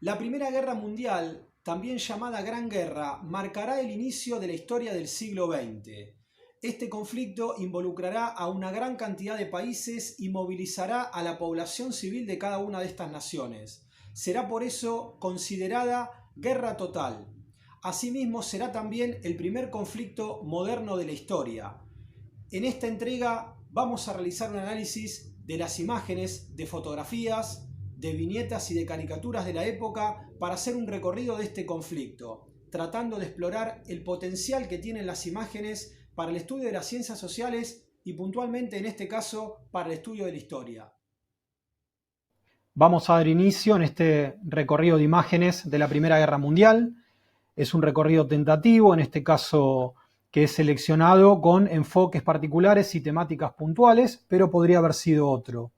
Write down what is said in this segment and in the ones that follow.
La Primera Guerra Mundial, también llamada Gran Guerra, marcará el inicio de la historia del siglo XX. Este conflicto involucrará a una gran cantidad de países y movilizará a la población civil de cada una de estas naciones. Será por eso considerada guerra total. Asimismo, será también el primer conflicto moderno de la historia. En esta entrega vamos a realizar un análisis de las imágenes, de fotografías, de viñetas y de caricaturas de la época para hacer un recorrido de este conflicto, tratando de explorar el potencial que tienen las imágenes para el estudio de las ciencias sociales y puntualmente en este caso para el estudio de la historia. Vamos a dar inicio en este recorrido de imágenes de la Primera Guerra Mundial. Es un recorrido tentativo, en este caso que es seleccionado con enfoques particulares y temáticas puntuales, pero podría haber sido otro.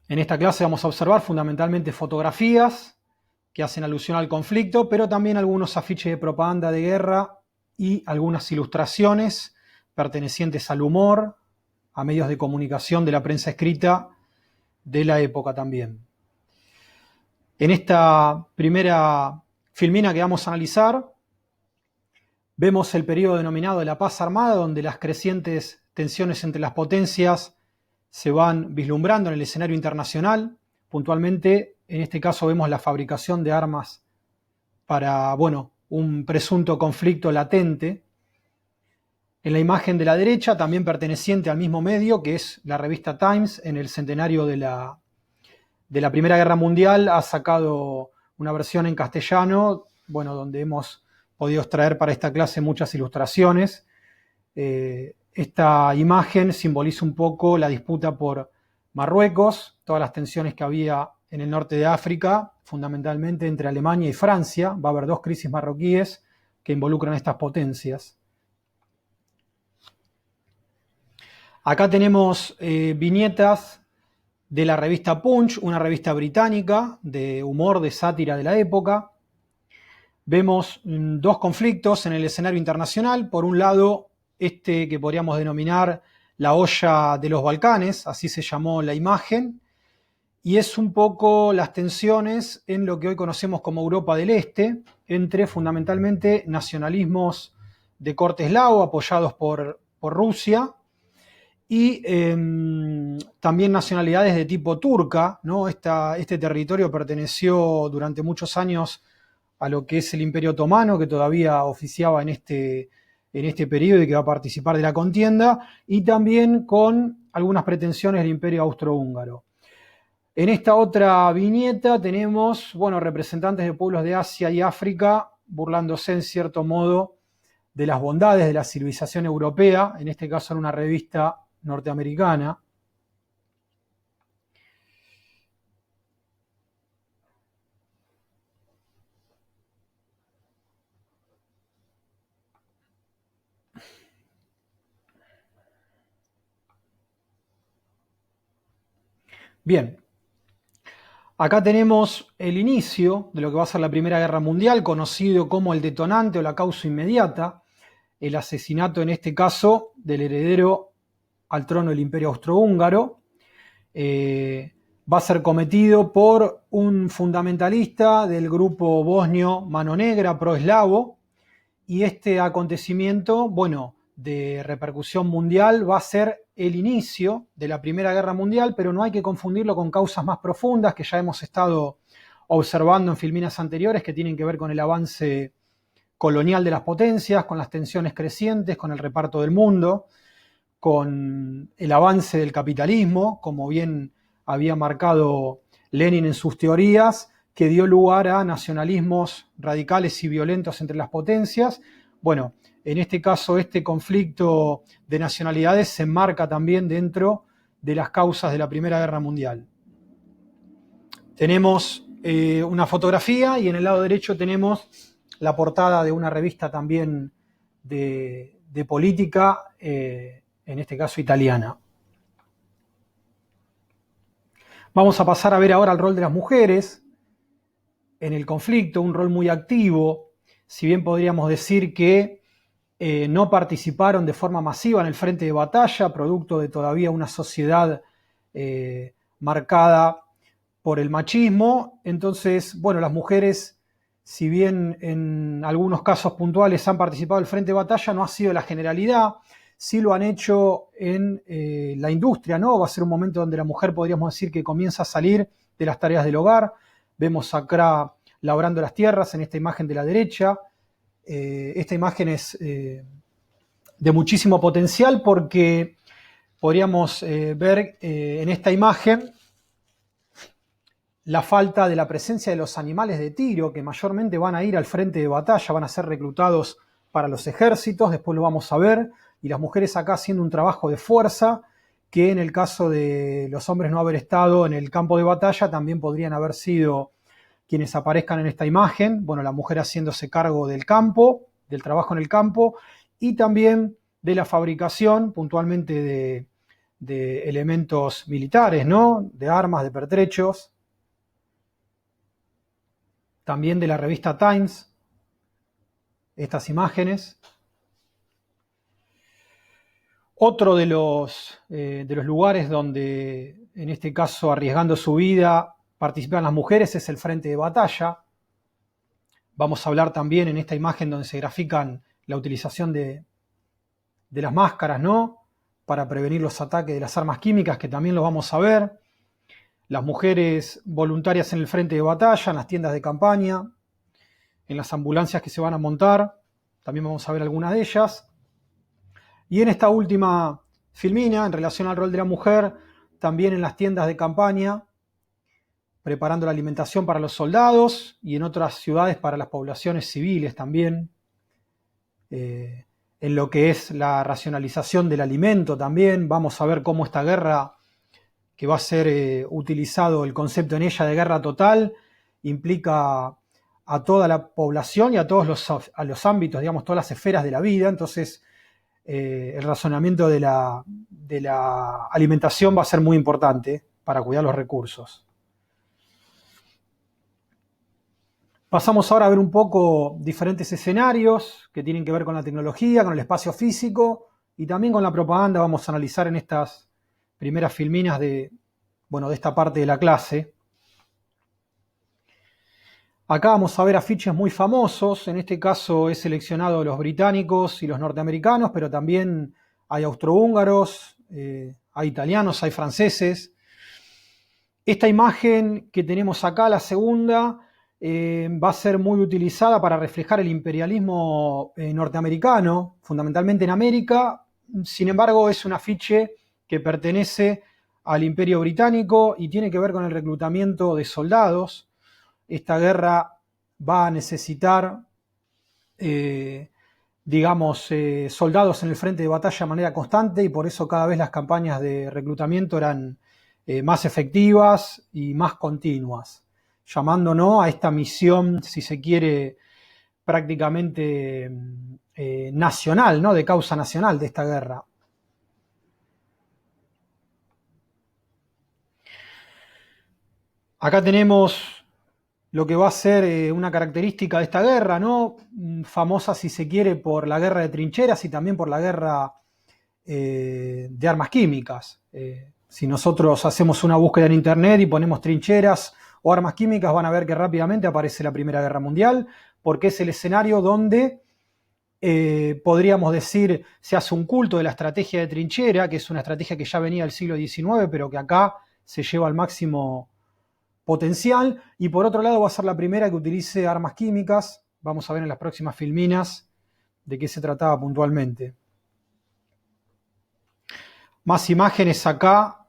En esta clase vamos a observar fundamentalmente fotografías que hacen alusión al conflicto, pero también algunos afiches de propaganda de guerra y algunas ilustraciones pertenecientes al humor, a medios de comunicación de la prensa escrita de la época también. En esta primera filmina que vamos a analizar, vemos el periodo denominado de la paz armada, donde las crecientes tensiones entre las potencias se van vislumbrando en el escenario internacional. Puntualmente, en este caso vemos la fabricación de armas para, un presunto conflicto latente. En la imagen de la derecha, también perteneciente al mismo medio, que es la revista Times, en el centenario de la Primera Guerra Mundial, ha sacado una versión en castellano, donde hemos podido extraer para esta clase muchas ilustraciones. Esta imagen simboliza un poco la disputa por Marruecos, todas las tensiones que había en el norte de África, fundamentalmente entre Alemania y Francia. Va a haber dos crisis marroquíes que involucran a estas potencias. Acá tenemos viñetas de la revista Punch, una revista británica de humor, de sátira de la época. Vemos dos conflictos en el escenario internacional. Por un lado, este que podríamos denominar la olla de los Balcanes, así se llamó la imagen, y es un poco las tensiones en lo que hoy conocemos como Europa del Este, entre fundamentalmente nacionalismos de corte eslavo apoyados por Rusia, y también nacionalidades de tipo turca, ¿no? Este territorio perteneció durante muchos años a lo que es el Imperio Otomano, que todavía oficiaba en este periodo y que va a participar de la contienda, y también con algunas pretensiones del Imperio Austrohúngaro. En esta otra viñeta tenemos, representantes de pueblos de Asia y África burlándose en cierto modo de las bondades de la civilización europea, en este caso en una revista norteamericana. Bien, acá tenemos el inicio de lo que va a ser la Primera Guerra Mundial, conocido como el detonante o la causa inmediata, el asesinato en este caso del heredero al trono del Imperio Austrohúngaro. Va a ser cometido por un fundamentalista del grupo bosnio Mano Negra, proeslavo, y este acontecimiento, de repercusión mundial, va a ser el inicio de la Primera Guerra Mundial, pero no hay que confundirlo con causas más profundas que ya hemos estado observando en filminas anteriores, que tienen que ver con el avance colonial de las potencias, con las tensiones crecientes, con el reparto del mundo, con el avance del capitalismo, como bien había marcado Lenin en sus teorías, que dio lugar a nacionalismos radicales y violentos entre las potencias. En este caso, este conflicto de nacionalidades se enmarca también dentro de las causas de la Primera Guerra Mundial. Tenemos una fotografía y en el lado derecho tenemos la portada de una revista también de política, en este caso italiana. Vamos a pasar a ver ahora el rol de las mujeres en el conflicto, un rol muy activo, si bien podríamos decir que no participaron de forma masiva en el frente de batalla, producto de todavía una sociedad marcada por el machismo. Entonces, bueno, las mujeres, si bien en algunos casos puntuales han participado del frente de batalla, no ha sido la generalidad. Sí lo han hecho en la industria, ¿no? Va a ser un momento donde la mujer, podríamos decir, que comienza a salir de las tareas del hogar. Vemos acá labrando las tierras en esta imagen de la derecha. Esta imagen es de muchísimo potencial porque podríamos ver en esta imagen la falta de la presencia de los animales de tiro, que mayormente van a ir al frente de batalla, van a ser reclutados para los ejércitos, después lo vamos a ver, y las mujeres acá haciendo un trabajo de fuerza, que en el caso de los hombres no haber estado en el campo de batalla, también podrían haber sido quienes aparezcan en esta imagen. Bueno, la mujer haciéndose cargo del campo, del trabajo en el campo, y también de la fabricación, puntualmente de elementos militares, ¿no? De armas, de pertrechos. También de la revista Times, estas imágenes. Otro de los lugares donde, en este caso, arriesgando su vida, participan las mujeres es el frente de batalla. Vamos a hablar también en esta imagen donde se grafican la utilización de las máscaras, ¿no? Para prevenir los ataques de las armas químicas, que también lo vamos a ver. Las mujeres voluntarias en el frente de batalla, en las tiendas de campaña, en las ambulancias que se van a montar. También vamos a ver algunas de ellas. Y en esta última filmina, en relación al rol de la mujer, también en las tiendas de campaña, preparando la alimentación para los soldados y en otras ciudades para las poblaciones civiles también. En lo que es la racionalización del alimento también. Vamos a ver cómo esta guerra, que va a ser utilizado el concepto en ella de guerra total, implica a toda la población y a todos los ámbitos, digamos, todas las esferas de la vida. Entonces, el razonamiento de la alimentación va a ser muy importante para cuidar los recursos. Pasamos ahora a ver un poco diferentes escenarios que tienen que ver con la tecnología, con el espacio físico y también con la propaganda. Vamos a analizar en estas primeras filminas de esta parte de la clase. Acá vamos a ver afiches muy famosos. En este caso he seleccionado los británicos y los norteamericanos, pero también hay austrohúngaros, hay italianos, hay franceses. Esta imagen que tenemos acá, la segunda, va a ser muy utilizada para reflejar el imperialismo norteamericano, fundamentalmente en América. Sin embargo, es un afiche que pertenece al Imperio Británico y tiene que ver con el reclutamiento de soldados. Esta guerra va a necesitar, soldados en el frente de batalla de manera constante, y por eso cada vez las campañas de reclutamiento eran más efectivas y más continuas, llamándonos a esta misión, si se quiere, prácticamente nacional, ¿no? De causa nacional de esta guerra. Acá tenemos lo que va a ser una característica de esta guerra, ¿no? Famosa, si se quiere, por la guerra de trincheras y también por la guerra de armas químicas. Si nosotros hacemos una búsqueda en internet y ponemos trincheras o armas químicas, van a ver que rápidamente aparece la Primera Guerra Mundial, porque es el escenario donde podríamos decir se hace un culto de la estrategia de trinchera, que es una estrategia que ya venía del siglo XIX, pero que acá se lleva al máximo potencial. Y por otro lado va a ser la primera que utilice armas químicas. Vamos a ver en las próximas filminas de qué se trataba puntualmente. Más imágenes acá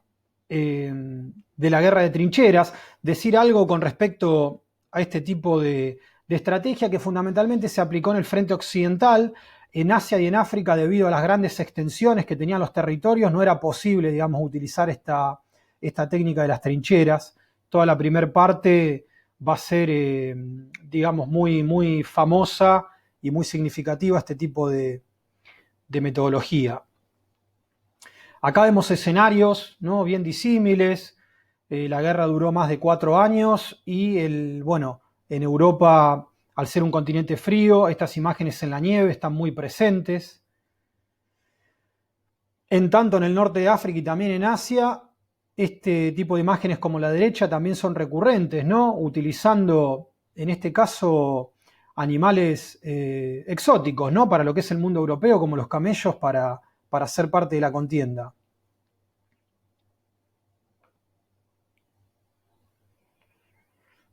de la guerra de trincheras. Decir algo con respecto a este tipo de estrategia que fundamentalmente se aplicó en el frente occidental. En Asia y en África, debido a las grandes extensiones que tenían los territorios, no era posible, digamos, utilizar esta técnica de las trincheras. Toda la primera parte va a ser, muy, muy famosa y muy significativa este tipo de metodología. Acá vemos escenarios, ¿no? Bien disímiles. La guerra duró más de 4 años y en Europa, al ser un continente frío, estas imágenes en la nieve están muy presentes. En tanto en el norte de África y también en Asia, este tipo de imágenes como la derecha también son recurrentes, ¿no? Utilizando, en este caso, animales exóticos, ¿no? Para lo que es el mundo europeo, como los camellos, para ser parte de la contienda.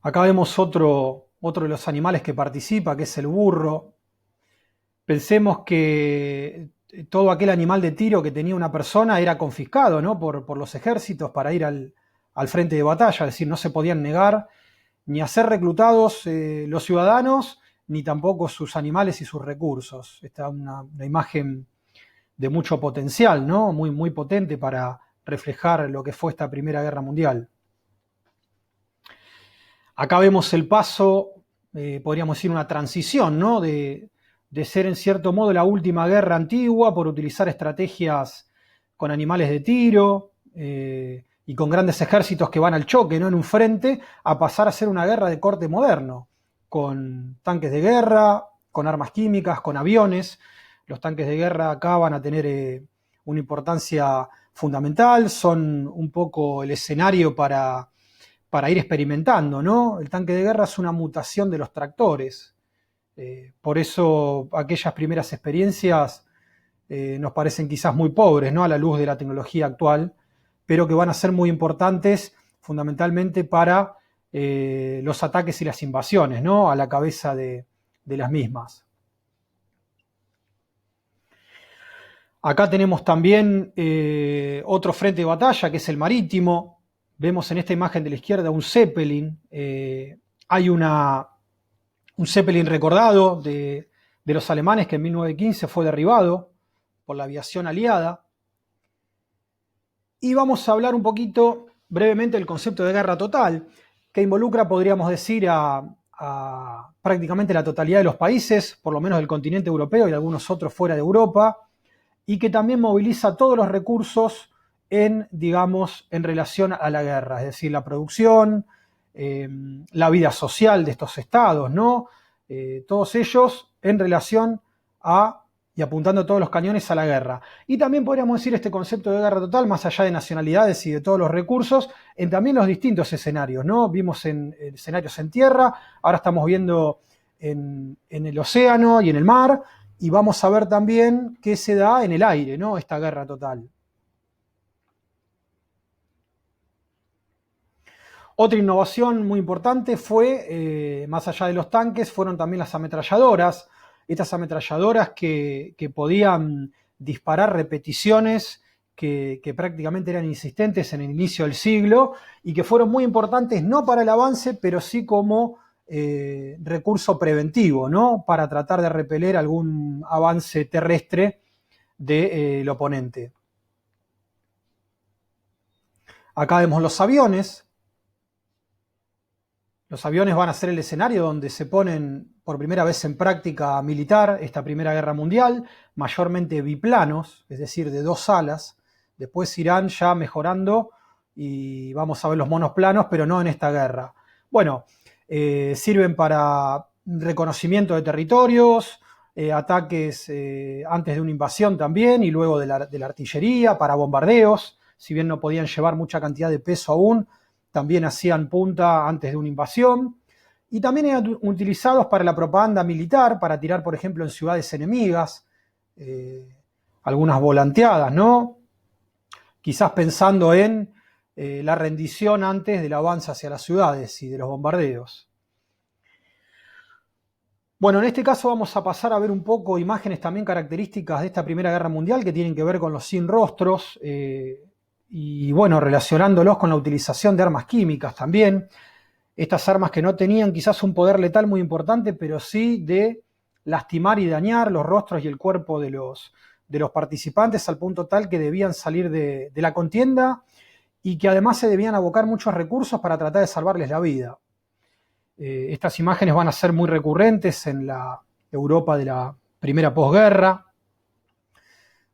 Acá vemos otro de los animales que participa, que es el burro. Pensemos que todo aquel animal de tiro que tenía una persona era confiscado, ¿no? por los ejércitos para ir al frente de batalla, es decir, no se podían negar ni a ser reclutados los ciudadanos, ni tampoco sus animales y sus recursos. Esta es una imagen de mucho potencial, ¿no? Muy, muy potente para reflejar lo que fue esta Primera Guerra Mundial. Acá vemos el paso, podríamos decir una transición, ¿no? De ser en cierto modo la última guerra antigua por utilizar estrategias con animales de tiro y con grandes ejércitos que van al choque, ¿no? En un frente, a pasar a ser una guerra de corte moderno, con tanques de guerra, con armas químicas, con aviones. Los tanques de guerra acá van a tener una importancia fundamental, son un poco el escenario para ir experimentando, ¿no? El tanque de guerra es una mutación de los tractores. Por eso aquellas primeras experiencias nos parecen quizás muy pobres, ¿no? A la luz de la tecnología actual, pero que van a ser muy importantes fundamentalmente para los ataques y las invasiones, ¿no? A la cabeza de las mismas. Acá tenemos también otro frente de batalla, que es el marítimo. Vemos en esta imagen de la izquierda un Zeppelin. Hay un Zeppelin recordado de los alemanes que en 1915 fue derribado por la aviación aliada. Y vamos a hablar un poquito brevemente del concepto de guerra total, que involucra, podríamos decir, a prácticamente la totalidad de los países, por lo menos del continente europeo y algunos otros fuera de Europa, y que también moviliza todos los recursos en relación a la guerra, es decir, la producción, la vida social de estos estados, ¿no? Todos ellos en relación a y apuntando todos los cañones a la guerra. Y también podríamos decir este concepto de guerra total, más allá de nacionalidades y de todos los recursos, en también los distintos escenarios, ¿no? Vimos en escenarios en tierra, ahora estamos viendo en el océano y en el mar, y vamos a ver también qué se da en el aire, ¿no? Esta guerra total. Otra innovación muy importante fue, más allá de los tanques, fueron también las ametralladoras. Estas ametralladoras que podían disparar repeticiones que prácticamente eran insistentes en el inicio del siglo y que fueron muy importantes no para el avance, pero sí como recurso preventivo, ¿no? Para tratar de repeler algún avance terrestre del oponente. Acá vemos los aviones. Los aviones van a ser el escenario donde se ponen por primera vez en práctica militar esta Primera Guerra Mundial, mayormente biplanos, es decir, de 2 alas. Después irán ya mejorando y vamos a ver los monoplanos, pero no en esta guerra. Bueno, sirven para reconocimiento de territorios, ataques antes de una invasión también y luego de la artillería, para bombardeos, si bien no podían llevar mucha cantidad de peso aún, también hacían punta antes de una invasión, y también eran utilizados para la propaganda militar, para tirar, por ejemplo, en ciudades enemigas, algunas volanteadas, ¿no? Quizás pensando en la rendición antes del avance hacia las ciudades y de los bombardeos. Bueno, en este caso vamos a pasar a ver un poco imágenes también características de esta Primera Guerra Mundial que tienen que ver con los sin rostros, y bueno, relacionándolos con la utilización de armas químicas también. Estas armas que no tenían quizás un poder letal muy importante, pero sí de lastimar y dañar los rostros y el cuerpo de los participantes al punto tal que debían salir de la contienda y que además se debían abocar muchos recursos para tratar de salvarles la vida. Estas imágenes van a ser muy recurrentes en la Europa de la primera posguerra.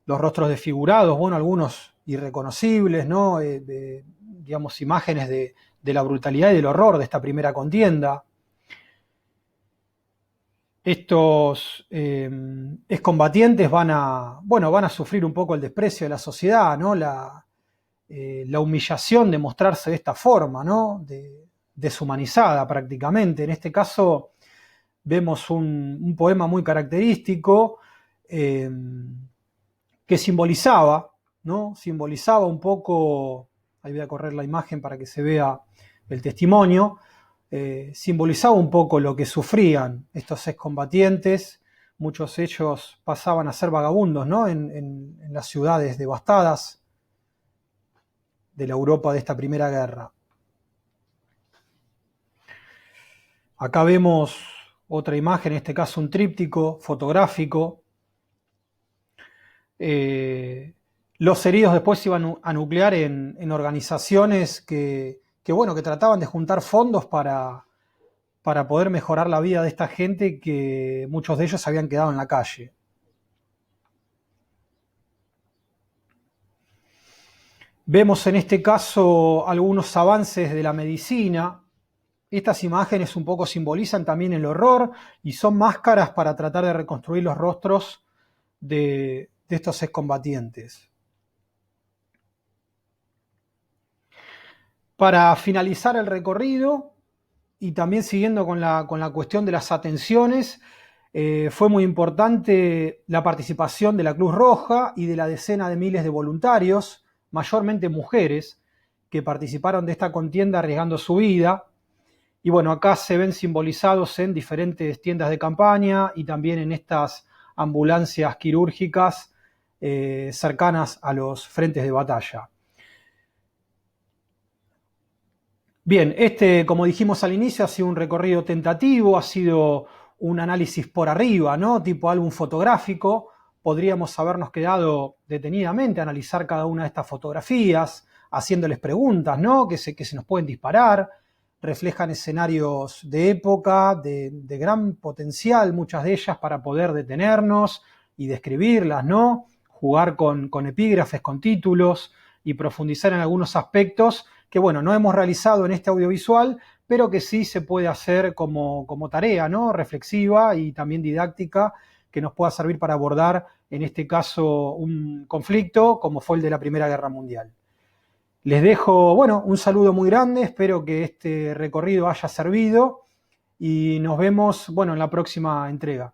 Los rostros desfigurados, bueno, algunos irreconocibles, ¿no? Digamos, imágenes de la brutalidad y del horror de esta primera contienda. Estos excombatientes van a sufrir un poco el desprecio de la sociedad, ¿no? la humillación de mostrarse de esta forma, ¿no? Deshumanizada prácticamente. En este caso vemos un poema muy característico que simbolizaba, ¿no? Simbolizaba un poco, ahí voy a correr la imagen para que se vea el testimonio, simbolizaba un poco lo que sufrían estos excombatientes. Muchos de ellos pasaban a ser vagabundos, ¿no? en las ciudades devastadas de la Europa de esta Primera Guerra. Acá vemos otra imagen, en este caso un tríptico fotográfico. Los heridos después se iban a nuclear en organizaciones que trataban de juntar fondos para poder mejorar la vida de esta gente, que muchos de ellos habían quedado en la calle. Vemos en este caso algunos avances de la medicina. Estas imágenes un poco simbolizan también el horror y son máscaras para tratar de reconstruir los rostros de estos excombatientes. Para finalizar el recorrido y también siguiendo con la cuestión de las atenciones, fue muy importante la participación de la Cruz Roja y de la decena de miles de voluntarios, mayormente mujeres, que participaron de esta contienda arriesgando su vida. Y bueno, acá se ven simbolizados en diferentes tiendas de campaña y también en estas ambulancias quirúrgicas cercanas a los frentes de batalla. Bien, como dijimos al inicio, ha sido un recorrido tentativo, ha sido un análisis por arriba, ¿no? Tipo álbum fotográfico. Podríamos habernos quedado detenidamente a analizar cada una de estas fotografías, haciéndoles preguntas, ¿no? Que se nos pueden disparar. Reflejan escenarios de época, de gran potencial, muchas de ellas, para poder detenernos y describirlas, ¿no? Jugar con epígrafes, con títulos y profundizar en algunos aspectos que, bueno, no hemos realizado en este audiovisual, pero que sí se puede hacer como tarea, ¿no? Reflexiva y también didáctica, que nos pueda servir para abordar, en este caso, un conflicto como fue el de la Primera Guerra Mundial. Les dejo, bueno, un saludo muy grande, espero que este recorrido haya servido y nos vemos, bueno, en la próxima entrega.